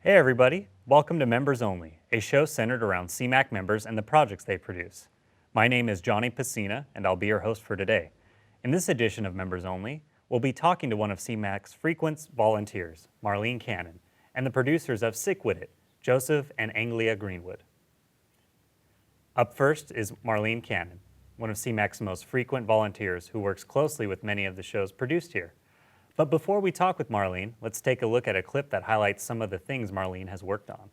Hey everybody, welcome to Members Only, a show centered around CMAC members and the projects they produce. My name is Johnny Pacina, and I'll be your host for today. In this edition of Members Only, we'll be talking to one of CMAC's frequent volunteers, Marlene Cannon, and the producers of Wit It, Joseph and Anglia Greenwood. Up first is Marlene Cannon, one of CMAC's most frequent volunteers who works closely with many of the shows produced here. But before we talk with Marlene, let's take a look at a clip that highlights some of the things Marlene has worked on.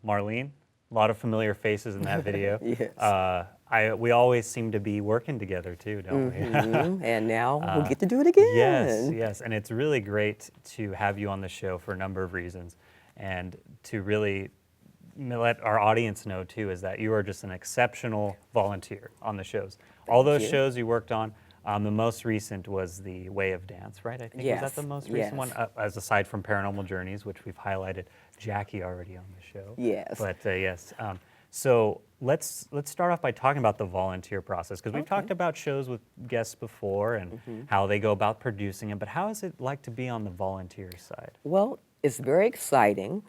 Marlene, a lot of familiar faces in that video. Yes. We always seem to be working together too, don't we? And now we get to do it again. Yes, and it's really great to have you on the show for a number of reasons, and to really let our audience know too is that you are just an exceptional volunteer on the shows. All those shows you worked on, the most recent was the Way of Dance, right? I think Yes. was that the most recent Yes. one, as aside from Paranormal Journeys, which we've highlighted Jackie already on the show. Yes. But yes, so let's start off by talking about the volunteer process, because we've talked about shows with guests before and how they go about producing it. But how is it like to be on the volunteer side? Well, it's very exciting.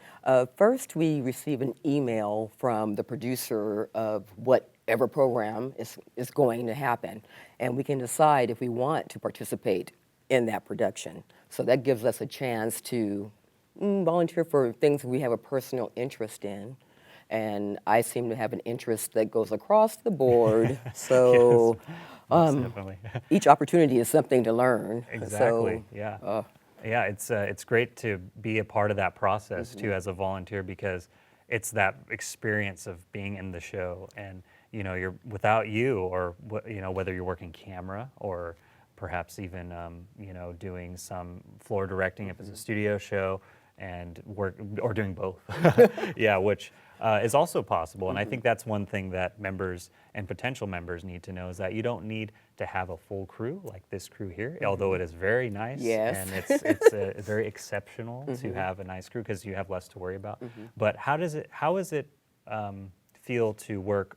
First, we receive an email from the producer of whatever program is going to happen, and we can decide if we want to participate in that production. So that gives us a chance to volunteer for things we have a personal interest in. And I seem to have an interest that goes across the board. So Most definitely. each opportunity is something to learn. Exactly. So, Yeah. Yeah. It's great to be a part of that process too as a volunteer, because it's that experience of being in the show, and you're without you, or whether you're working camera or perhaps even doing some floor directing if it's a studio show, and work or doing both. Yeah, which is also possible. And I think that's one thing that members and potential members need to know, is that you don't need to have a full crew like this crew here, although it is very nice. Yes. And it's very exceptional to have a nice crew, because you have less to worry about. But how is it feel to work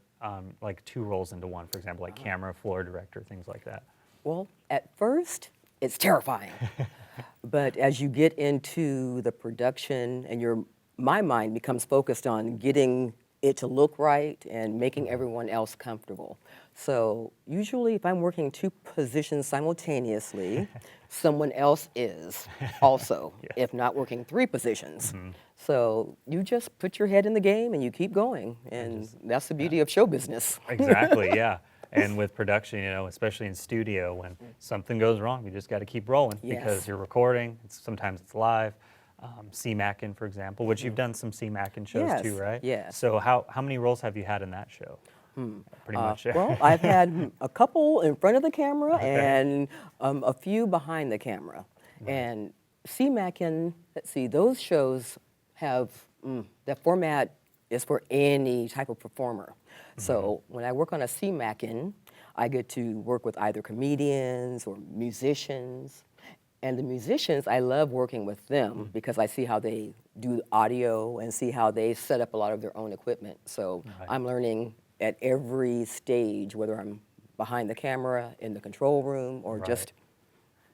like two roles into one, for example, like camera, floor director, things like that? well, at first, it's terrifying. But as you get into the production and my mind becomes focused on getting it to look right and making everyone else comfortable. So usually if I'm working two positions simultaneously, someone else is also, if not working three positions. So you just put your head in the game and you keep going. And that's the beauty of show business. Exactly, yeah. And with production, especially in studio, when something goes wrong, we just got to keep rolling, because Yes. you're recording. Sometimes it's live. CMAC, for example, which you've done some CMAC shows Yes, too, right? yes. So how many roles have you had in that show? Pretty much. Well, I've had a couple in front of the camera and a few behind the camera. And CMAC, let's see, those shows have, that format is for any type of performer. So when I work on a CMAC, I get to work with either comedians or musicians. And the musicians, I love working with them because I see how they do audio and see how they set up a lot of their own equipment. So I'm learning at every stage, whether I'm behind the camera, in the control room, or just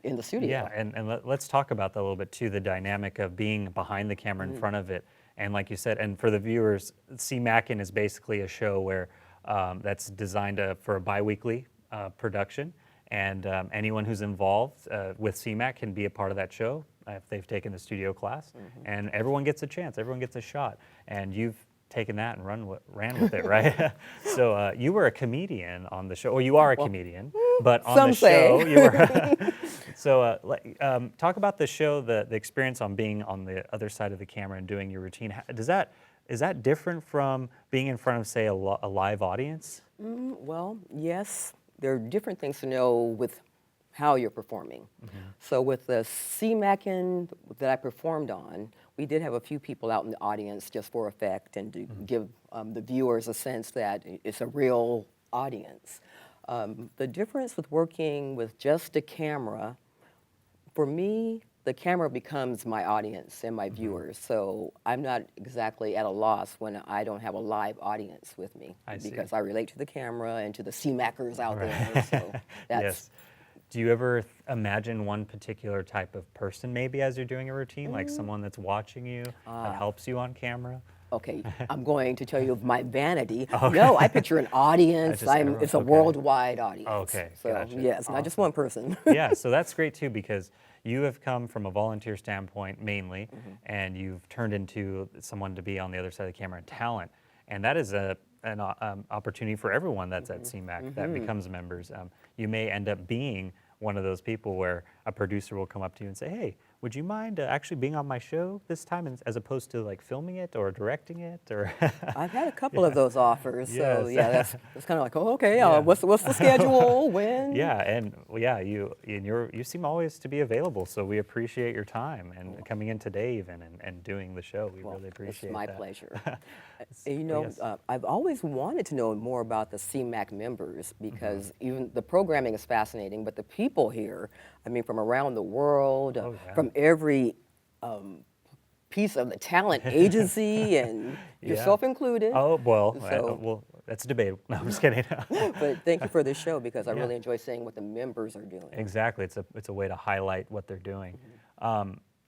in the studio. Yeah, and let's talk about that a little bit too, the dynamic of being behind the camera in front of it. And like you said, and for the viewers, CMAC is basically a show where that's designed for a bi-weekly production. And anyone who's involved with CMAC can be a part of that show if they've taken the studio class. And everyone gets a chance, everyone gets a shot. And you've taken that and ran with it, right? So you were a comedian on the show, or you are a comedian, but on some the say. show you were. So talk about the show, the experience on being on the other side of the camera and doing your routine. Is that different from being in front of, say, a live audience? Well, yes, there are different things to know with how you're performing. So with the CMAC that I performed on, we did have a few people out in the audience just for effect and to give the viewers a sense that it's a real audience. The difference with working with just a camera, for me, the camera becomes my audience and my viewers. So I'm not exactly at a loss when I don't have a live audience with me because I relate to the camera and to the CMACers out there. So that's, yes. Do you ever imagine one particular type of person maybe as you're doing a routine, like someone that's watching you that helps you on camera? okay, I'm going to tell you of my vanity. No, I picture an audience. It's a worldwide audience. Okay, so gotcha. yes, not just one person. Yeah, so that's great too, because you have come from a volunteer standpoint mainly, and you've turned into someone to be on the other side of the camera and talent. And that is an opportunity for everyone that's at CMAC that becomes members. You may end up being one of those people where a producer will come up to you and say, hey, would you mind actually being on my show this time, as opposed to like filming it or directing it? Or I've had a couple of those offers, so Yes. yeah, that's kind of like, oh, okay, what's the schedule, when? Yeah, and you seem always to be available, so we appreciate your time and coming in today even and doing the show. We really appreciate It's my that. pleasure. You know, I've always wanted to know more about the CMAC members because even the programming is fascinating, but the people here, I mean, from around the world, from every piece of the talent agency and yourself included. Oh, well, So- that's debatable. No, I'm just kidding. But thank you for this show because I really enjoy seeing what the members are doing. Exactly. It's a way to highlight what they're doing.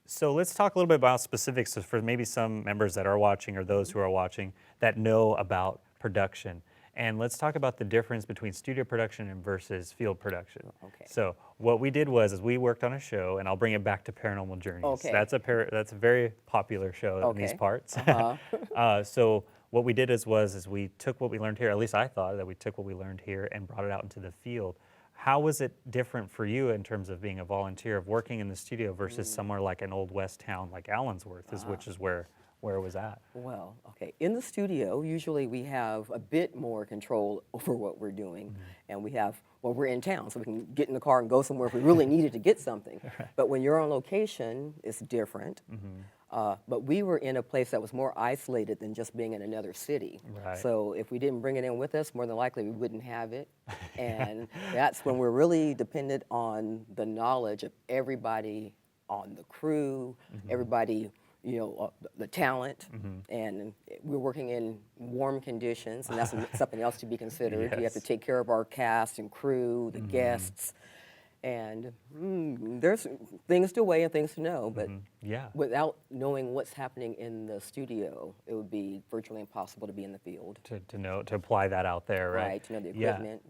So let's talk a little bit about specifics for maybe some members that are watching or those who are watching that know about production. And let's talk about the difference between studio production and versus field production. Okay. So what we did was we worked on a show, and I'll bring it back to Paranormal Journeys. Okay. That's a very popular show in these parts. So what we did is we took what we learned here, at least I thought that we took what we learned here and brought it out into the field. How was it different for you in terms of being a volunteer, of working in the studio versus somewhere like an old west town like Allensworth, which is where it was at? Well, okay, in the studio, usually we have a bit more control over what we're doing, and we're in town, so we can get in the car and go somewhere if we really needed to get something. But when you're on location, it's different. But we were in a place that was more isolated than just being in another city. Right. So if we didn't bring it in with us, more than likely we wouldn't have it. And that's when we're really dependent on the knowledge of everybody on the crew, everybody, the talent. And we're working in warm conditions, and that's something else to be considered. We have to take care of our cast and crew, the guests. And there's things to weigh and things to know, but without knowing what's happening in the studio, it would be virtually impossible to be in the field. To apply that out there, right? Right, to know the equipment.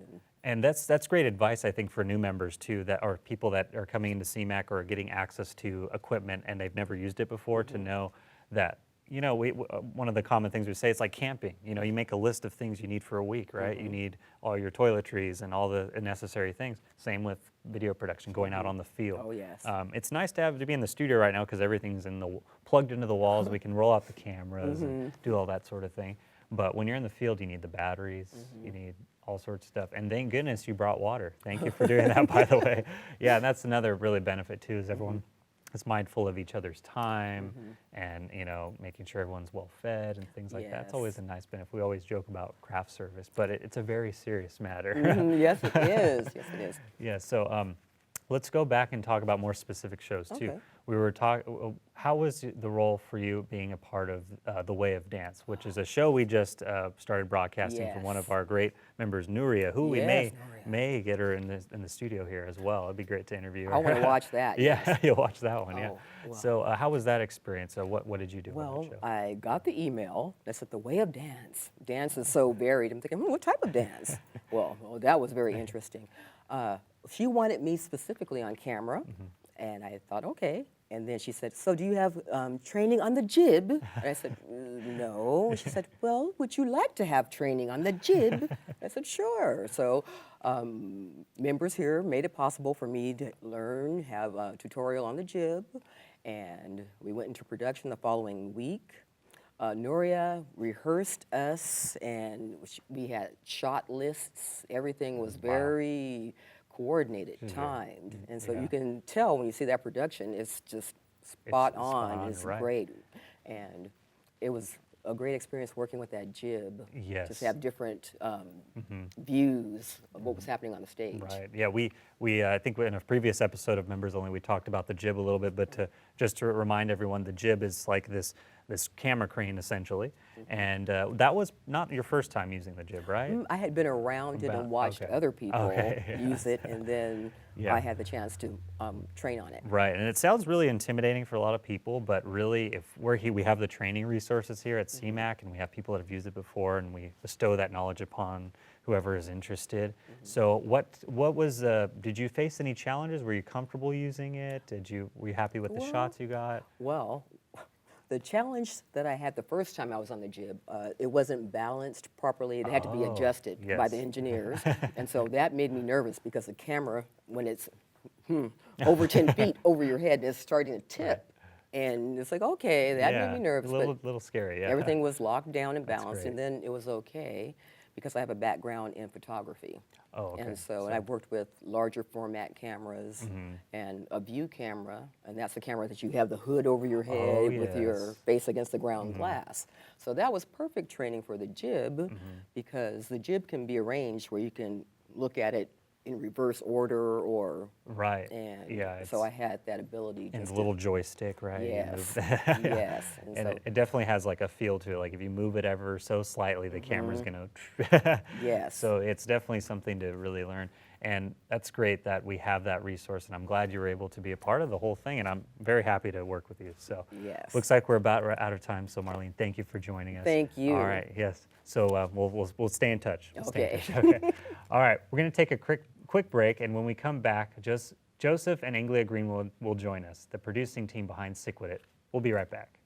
And that's great advice, I think, for new members too, that are people that are coming into CMAC or getting access to equipment and they've never used it before, to know that, one of the common things we say, it's like camping. You make a list of things you need for a week, right? You need all your toiletries and all the necessary things. Same with video production, going out on the field. Oh, yes. It's nice to be in the studio right now because everything's plugged into the walls. We can roll out the cameras and do all that sort of thing. But when you're in the field, you need the batteries. You need all sorts of stuff. And thank goodness you brought water. Thank you for doing that, by the way. Yeah, and that's another really benefit too, is everyone is mindful of each other's time and, making sure everyone's well fed and things like that. It's always a nice benefit. We always joke about craft service, but it's a very serious matter. Yes, it is. Yes, it is. Yeah, so let's go back and talk about more specific shows too. Okay. We were talking, how was the role for you being a part of The Way of Dance, which is a show we just started broadcasting from one of our great members, Nuria, who we may get her in the studio here as well. It'd be great to interview her. I want to watch that. Yeah, you'll watch that one, Oh, wow. So how was that experience? What did you do on that show? I got the email that said The Way of Dance. Dance is so varied. I'm thinking, what type of dance? well, that was very interesting. she wanted me specifically on camera, and I thought, okay. And then she said, so do you have training on the jib? And I said, no. She said, well, would you like to have training on the jib? I said, sure. So members here made it possible for me to learn, have a tutorial on the jib, and we went into production the following week. Nuria rehearsed us, and we had shot lists. Everything was very coordinated, timed, and so you can tell when you see that production, it's just spot on. It's right. great, and it was a great experience working with that jib. Yes. Just have different views of what was happening on the stage. Right. Yeah. We I think in a previous episode of Members Only we talked about the jib a little bit, but just to remind everyone, the jib is like this camera crane essentially, and that was not your first time using the jib, right? I had been around it and watched other people use it, and then I had the chance to train on it. Right, and it sounds really intimidating for a lot of people, but really, if we have the training resources here at CMAC, and we have people that have used it before, and we bestow that knowledge upon whoever is interested. So, what was? Did you face any challenges? Were you comfortable using it? Were you happy with the shots you got? Well, the challenge that I had the first time I was on the jib, it wasn't balanced properly. It had to be adjusted by the engineers. And so that made me nervous because the camera, when it's over 10 feet over your head, is starting to tip. And it's like, okay, that made me nervous. A little scary, yeah. Everything was locked down and balanced, and then it was okay because I have a background in photography. Oh, okay. And so, and I've worked with larger format cameras and a view camera, and that's the camera that you have the hood over your head with your face against the ground glass. So that was perfect training for the jib because the jib can be arranged where you can look at it in reverse order or and so I had that ability. And the little joystick, right? Yes, yes. And so it definitely has like a feel to it. Like if you move it ever so slightly, the camera's gonna. So it's definitely something to really learn. And that's great that we have that resource, and I'm glad you were able to be a part of the whole thing, and I'm very happy to work with you. So looks like we're about out of time, so Marlene, thank you for joining us. Thank you. All right, yes. So we'll stay in touch. Okay. All right, we're gonna take a quick break, and when we come back, Joseph and Anglia Greenwood will join us, the producing team behind Wit It. We'll be right back.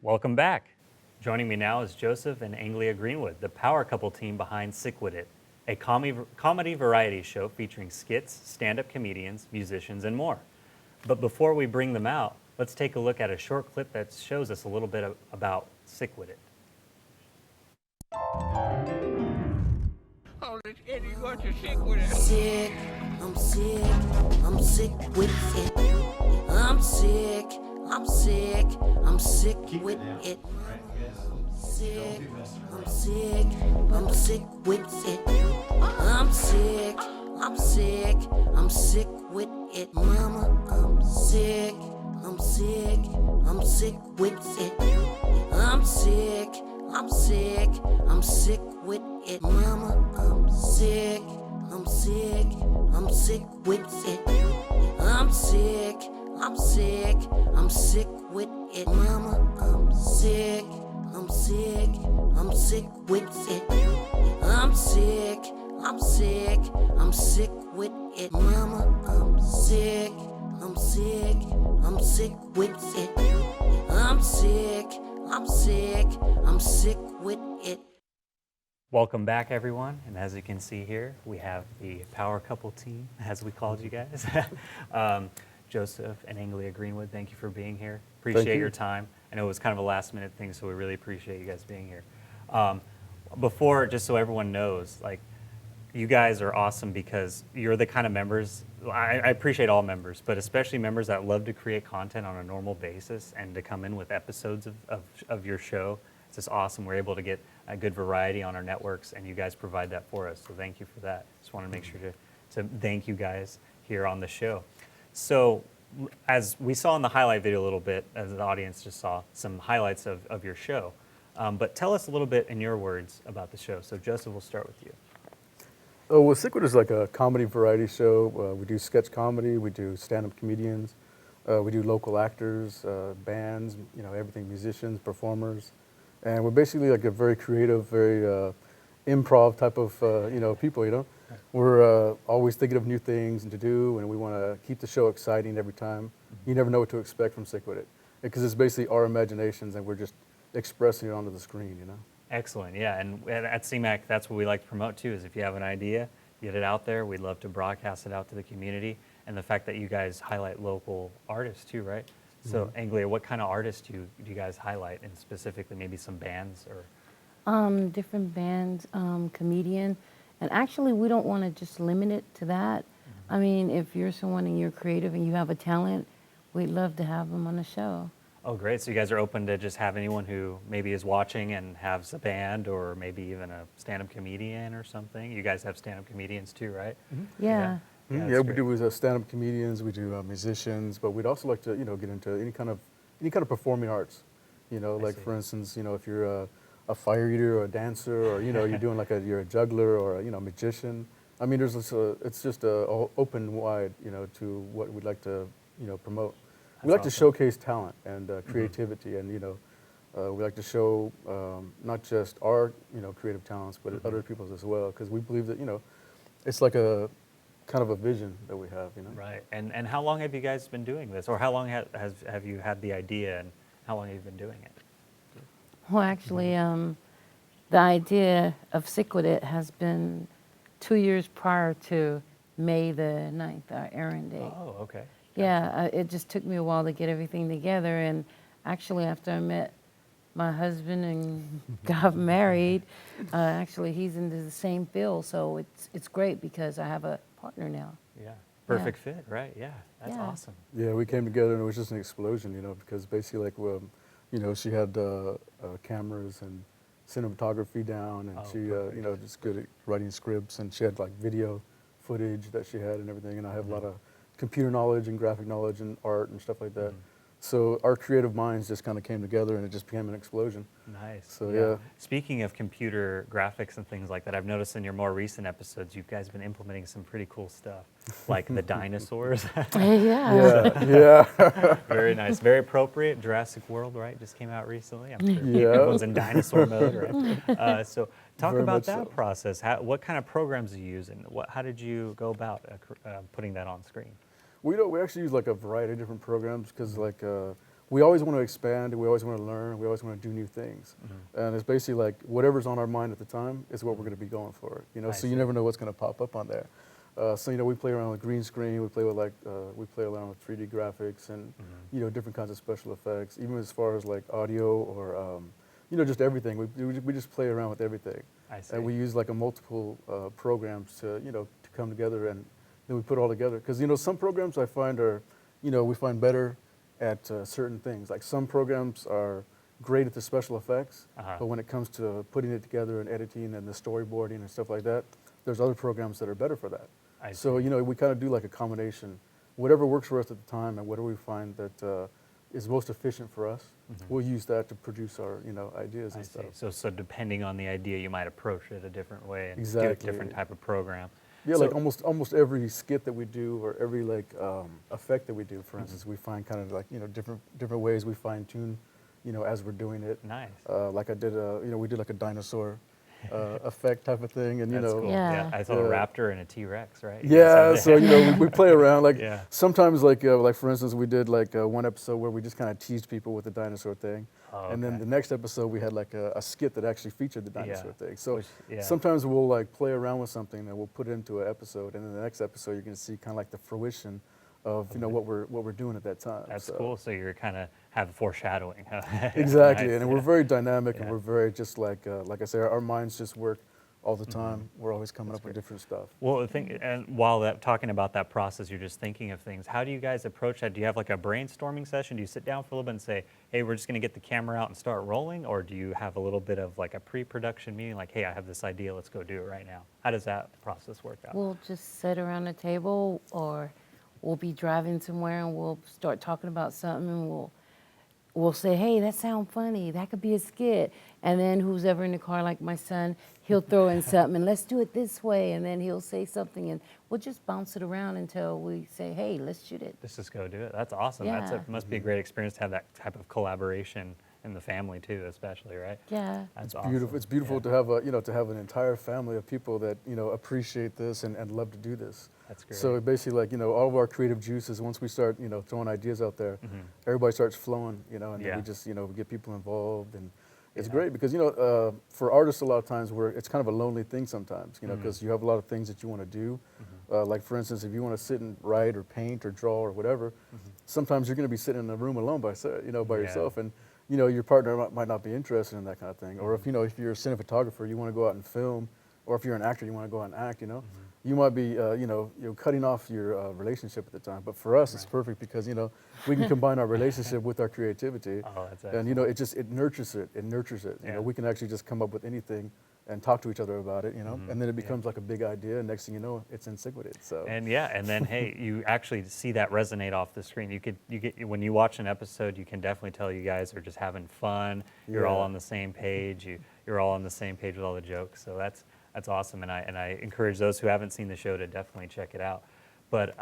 Welcome back. Joining me now is Joseph and Anglia Greenwood, the power couple team behind Wit It, a comedy variety show featuring skits, stand-up comedians, musicians, and more. But before we bring them out, let's take a look at a short clip that shows us a little bit about Wit It. Oh, did anyone Because you're sick with it. Sick, I'm sick with it. I'm sick with it. Sick, I'm sick with it. I'm sick with it. Mama, I'm sick with it. I'm sick with it. Mama, I'm sick with it. I'm sick with it. Mama, I'm sick with it. I'm sick with it. Mama, I'm sick with it. I'm sick with it. Welcome back, everyone. And as you can see here, we have the power couple team, as we called you guys. Joseph and Anglia Greenwood, thank you for being here. Appreciate your time. I know it was kind of a last minute thing, so we really appreciate you guys being here. Before, just so everyone knows, like, you guys are awesome because you're the kind of members, I appreciate all members, but especially members that love to create content on a normal basis and to come in with episodes of your show. It's just awesome. We're able to get a good variety on our networks, and you guys provide that for us, so thank you for that. Just want to make sure to thank you guys here on the show. So as we saw in the highlight video a little bit, as the audience just saw some highlights of your show, but tell us a little bit in your words about the show. So Joseph, we'll start with you. Oh, well, Sick Wit is like a comedy variety show. We do sketch comedy, we do stand-up comedians, we do local actors, bands, everything, musicians, performers. And we're basically like a very creative, very improv type of, people, We're always thinking of new things and to do, and we want to keep the show exciting every time. You never know what to expect from Sick Wit It, because it's basically our imaginations, and we're just expressing it onto the screen, Excellent, yeah, and at CMAC, that's what we like to promote too, is if you have an idea, get it out there. We'd love to broadcast it out to the community, and the fact that you guys highlight local artists too, right? So, Anglia, what kind of artists do you guys highlight, and specifically maybe some bands or? Different bands, comedian, and actually we don't want to just limit it to that. I mean, if you're someone and you're creative and you have a talent, we'd love to have them on the show. Oh, great. So you guys are open to just have anyone who maybe is watching and has a band or maybe even a stand-up comedian or something? You guys have stand-up comedians too, right? Yeah. Yeah, we do stand-up comedians, we do musicians, but we'd also like to, get into any kind of performing arts. Like for instance, if you're a fire eater or a dancer, or you're doing like you're a juggler or a magician. I mean, it's just open wide, to what we'd like to promote. We like to showcase talent and creativity, and we like to show not just our creative talents, but other people's as well, because we believe that it's like a kind of a vision that we have, Right. And how long have you guys been doing this, or how long have you had the idea, and how long have you been doing it? Well, actually, the idea of Sick Wit It has been 2 years prior to May the 9th, our airing date. Oh, okay. Yeah, it just took me a while to get everything together, and actually after I met my husband and got married, actually he's into the same field, so it's great because I have a partner now. Yeah. Perfect fit, right? Yeah. That's Yeah. awesome. Yeah, we came together and it was just an explosion, because basically like, she had cameras and cinematography down, and she, just good at writing scripts, and she had like video footage that she had and everything, and I have a lot of computer knowledge and graphic knowledge and art and stuff like that. So our creative minds just kind of came together, and it just became an explosion. Nice. So yeah. Speaking of computer graphics and things like that, I've noticed in your more recent episodes, you guys been implementing some pretty cool stuff, like the dinosaurs. Yeah. Very nice. Very appropriate. Jurassic World, right? Just came out recently. I'm sure Yeah. everyone's in dinosaur mode, right? So talk Very about much that so. process. What kind of programs do you use, and how did you go about putting that on screen? We actually use like a variety of different programs, because like we always want to expand, and we always want to learn, we always want to do new things. And it's basically like whatever's on our mind at the time is what we're going to be going for. So you never know what's going to pop up on there. So we play around with green screen, we play around with 3D graphics, and different kinds of special effects, even as far as like audio or just everything. We just play around with everything. I see. And we use like a multiple programs to, to come together, and then we put it all together. Because, some programs I find are, we find better at certain things. Like some programs are great at the special effects, but when it comes to putting it together and editing and the storyboarding and stuff like that, there's other programs that are better for that. So, we kind of do like a combination. Whatever works for us at the time and whatever we find that is most efficient for us, we'll use that to produce our, ideas and stuff. So depending on the idea, you might approach it a different way and do a Exactly. different type of program. Yeah, So- like almost every skit that we do or every like effect that we do, for instance, we find kind of like, different ways we fine tune, as we're doing it. Nice. Like I did, we did like a dinosaur effect type of thing, and That's cool. Yeah. I saw a raptor and a T-Rex, right? You Yeah, guys so have we play around. Like Yeah. sometimes, like for instance, we did like one episode where we just kind of teased people with the dinosaur thing, Oh, and then okay. the next episode we had like a skit that actually featured the dinosaur thing. So Which- yeah. sometimes we'll like play around with something and we'll put it into an episode, and then the next episode you're gonna see kind of like the fruition of what we're doing at that time. That's So- cool. So you're kind of have foreshadowing. Exactly, Nice, and we're very dynamic, Yeah. and we're very just like I say, our minds just work all the time. We're always coming up with different stuff. Well, the thing, and while talking about that process, you're just thinking of things. How do you guys approach that? Do you have like a brainstorming session? Do you sit down for a little bit and say, hey, we're just going to get the camera out and start rolling? Or do you have a little bit of like a pre-production meeting, like, hey, I have this idea, let's go do it right now? How does that process work out? We'll just sit around the table, or we'll be driving somewhere and we'll start talking about something, and we'll say, hey, that sounds funny. That could be a skit. And then who's ever in the car, like my son, he'll throw in something, and let's do it this way. And then he'll say something, and we'll just bounce it around until we say, hey, let's shoot it. Let's just go do it. That's awesome. Yeah. Must be a great experience to have that type of collaboration in the family too, especially, right? Yeah. That's Beautiful. awesome. It's beautiful Yeah. to have to have an entire family of people that appreciate this and love to do this. That's great. So basically, like all of our creative juices, once we start throwing ideas out there, everybody starts flowing, and then Yeah. we just we get people involved, and it's Yeah. great because for artists a lot of times it's kind of a lonely thing sometimes, because you have a lot of things that you want to do. Like for instance, if you want to sit and write or paint or draw or whatever, sometimes you're going to be sitting in a room alone by yourself, and your partner might not be interested in that kind of thing. Or if if you're a cinematographer, you want to go out and film, or if you're an actor, you want to go out and act. You might be cutting off your relationship at the time. But for us, it's perfect because we can combine our relationship with our creativity, Oh, that's and it nurtures it. It nurtures it. Yeah. We can actually just come up with anything and talk to each other about it. And then it becomes like a big idea. And next thing you know, it's in sync with it. So. And then hey, you actually see that resonate off the screen. You get when you watch an episode, you can definitely tell you guys are just having fun. You're all Yeah. on the same page. You're all on the same page with all the jokes. So that's awesome. And I encourage those who haven't seen the show to definitely check it out. But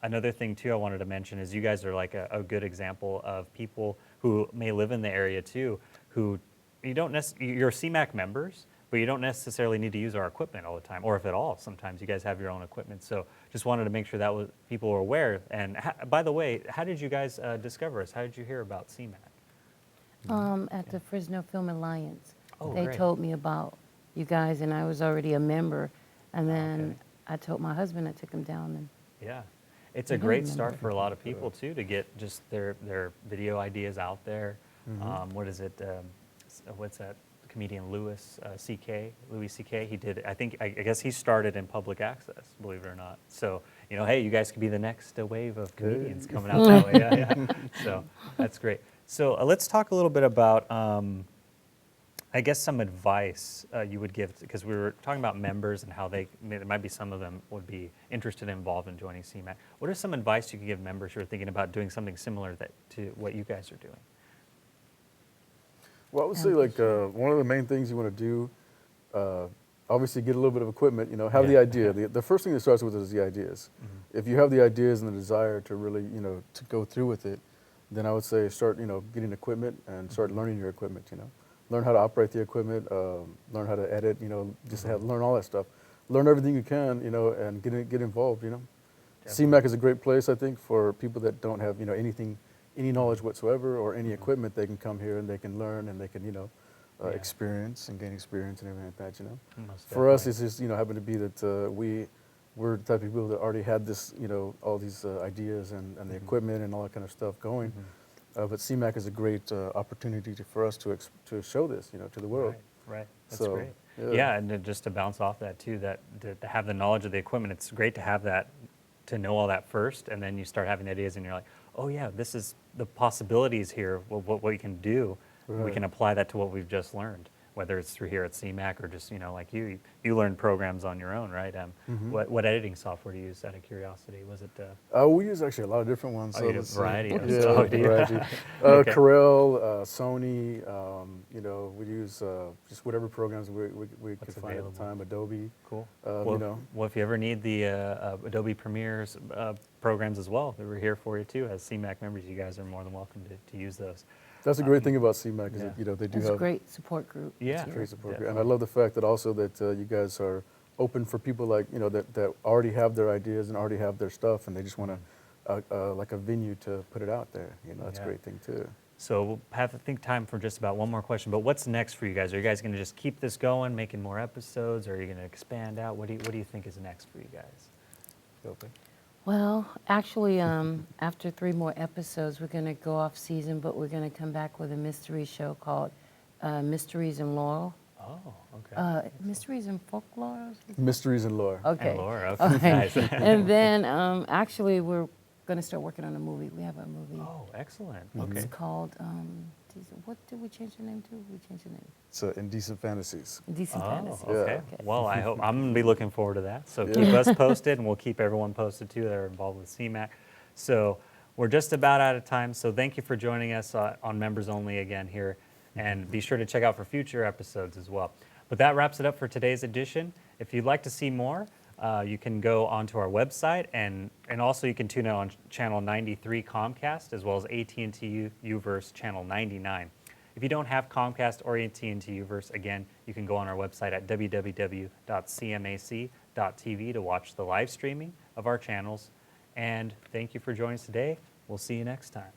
another thing too I wanted to mention is you guys are like a good example of people who may live in the area too, who you're CMAC members, but you don't necessarily need to use our equipment all the time, or if at all. Sometimes you guys have your own equipment. So just wanted to make sure that people were aware. And by the way, how did you guys discover us? How did you hear about CMAC? At the Fresno Film Alliance. Oh, They great. told me about you guys, and I was already a member. And then Okay. I told my husband, I took him down, and Yeah, it's a I don't great remember. start for a lot of people too to get just their video ideas out there. What is it? What's that? Comedian Louis C.K. He did. I guess he started in public access. Believe it or not. So hey, you guys could be the next wave of comedians coming out that way. Yeah. So that's great. So let's talk a little bit about. I guess some advice you would give, because we were talking about members and how there might be some of them would be interested and involved in joining CMAC. What are some advice you could give members who are thinking about doing something similar to what you guys are doing? Well, I would say like one of the main things you want to do, obviously get a little bit of equipment. Have the Yeah. idea. The first thing that starts with is the ideas. If you have the ideas and the desire to really to go through with it, then I would say start getting equipment and start learning your equipment. Learn how to operate the equipment, learn how to edit. Just learn all that stuff. Learn everything you can. And get involved. CMAC is a great place, I think, for people that don't have any knowledge whatsoever or any equipment. They can come here and they can learn and they can experience and gain experience and everything like that. Most For us, definitely. it's just happened to be that we're the type of people that already had this all these ideas and the equipment and all that kind of stuff going. But CMAC is a great opportunity for us to show this, to the world. Right. That's So, great. yeah. Yeah, and then just to bounce off that too, that to have the knowledge of the equipment, it's great to have that, to know all that first, and then you start having ideas, and you're like, oh yeah, this is the possibilities here. What we can do, we Right. can apply that to what we've just learned, whether it's through here at CMAC or just like you learned programs on your own, right? What editing software do you use? Out of curiosity, was it? We use actually a lot of different ones. Oh, you do a let's see. variety of Yeah, stuff, do you? variety. Okay. Corel, Sony, we use just whatever programs we could What's find at available. the time, Adobe. Cool. You Well, if you ever need the Adobe Premiere's programs as well, we're here for you too. As CMAC members, you guys are more than welcome to use those. That's a great thing about CMAC is yeah. that, they do It's a have great support group. Yeah. great support. Definitely. And I love the fact that also that you guys are open for people like, that already have their ideas and already have their stuff, and they just want to, like a venue to put it out there. That's a Yeah. great thing too. So we'll have, I think, time for just about one more question. But what's next for you guys? Are you guys going to just keep this going, making more episodes, or are you going to expand out? What do you think is next for you guys? Open. Well, actually, after 3 more episodes, we're going to go off season, but we're going to come back with a mystery show called Mysteries and Laurel. Oh, okay. Mysteries and Folklore? Mysteries and lore. Okay. And Laura, okay, Okay. nice. And then, actually, we're going to start working on a movie. We have a movie. Oh, excellent. It's Okay. called, what did we change the name to? We changed the name. It's Indecent Fantasies. Decent Oh, Fantasy. okay. Well, I hope I'm gonna be looking forward to that. So Yeah. keep us posted, and we'll keep everyone posted too that are involved with CMAC. So we're just about out of time. So thank you for joining us on Members Only again here, and be sure to check out for future episodes as well. But that wraps it up for today's edition. If you'd like to see more, you can go onto our website, and also you can tune in on channel 93 Comcast, as well as AT&T Uverse channel 99. If you don't have Comcast or AT&T Uverse, again, you can go on our website at www.cmac.tv to watch the live streaming of our channels. And thank you for joining us today. We'll see you next time.